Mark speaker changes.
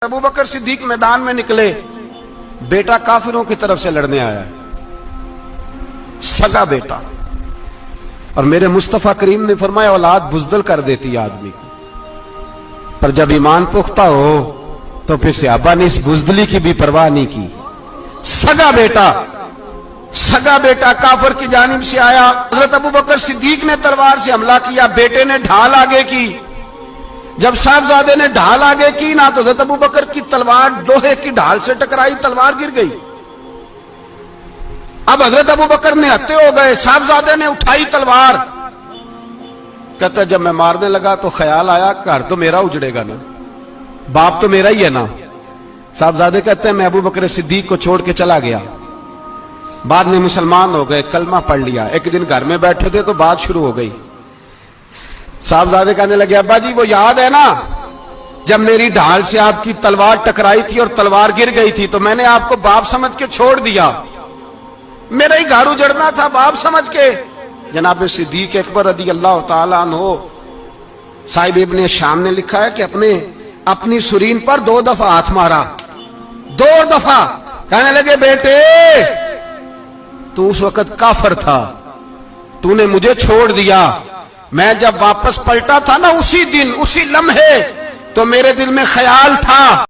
Speaker 1: अबू बकर सिद्दीक मैदान में निकले, बेटा काफिरों की तरफ से लड़ने आया है, सगा बेटा। और मेरे मुस्तफा करीम ने फरमाया औलाद बुज़दिल कर देती है आदमी को, पर जब ईमान पुख्ता हो तो फिर सहाबा ने इस बुज़दिली की भी परवाह नहीं की। सगा बेटा काफिर की जानिब से आया। हजरत अबू बकर सिद्दीक ने तलवार से हमला किया, बेटे ने ढाल आगे की। जब साहबजादे ने ढाल आगे की ना तो हजरत अबू बकर की तलवार लोहे की ढाल से टकराई, तलवार गिर गई। अब हजरत अबू बकर ने हत्ते हो गए, साहबजादे ने उठाई तलवार। कहता जब मैं मारने लगा तो ख्याल आया घर तो मेरा उजड़ेगा ना, बाप तो मेरा ही है ना। साहबजादे कहते हैं मैं अबू बकर सिद्दीक को छोड़ के चला गया। बाद में मुसलमान हो गए, कलमा पढ़ लिया। एक दिन घर में बैठे थे तो बात शुरू हो गई। साहबजादे कहने लगे अब्बा जी वो याद है ना जब मेरी ढाल से आपकी तलवार टकराई थी और तलवार गिर गई थी तो मैंने आपको बाप समझ के छोड़ दिया, मेरा ही घर उजड़ना था बाप समझ के। जनाब सिद्दीक अकबर रज़ी अल्लाह ताला अन्हु साहिब इब्ने शाम ने लिखा है कि अपनी सुरीन पर 2 दफा हाथ मारा, 2 दफा। कहने लगे बेटे तू उस वक्त काफिर था, तूने मुझे छोड़ दिया। मैं जब वापस पलटा था ना उसी दिन उसी लम्हे तो मेरे दिल में ख्याल था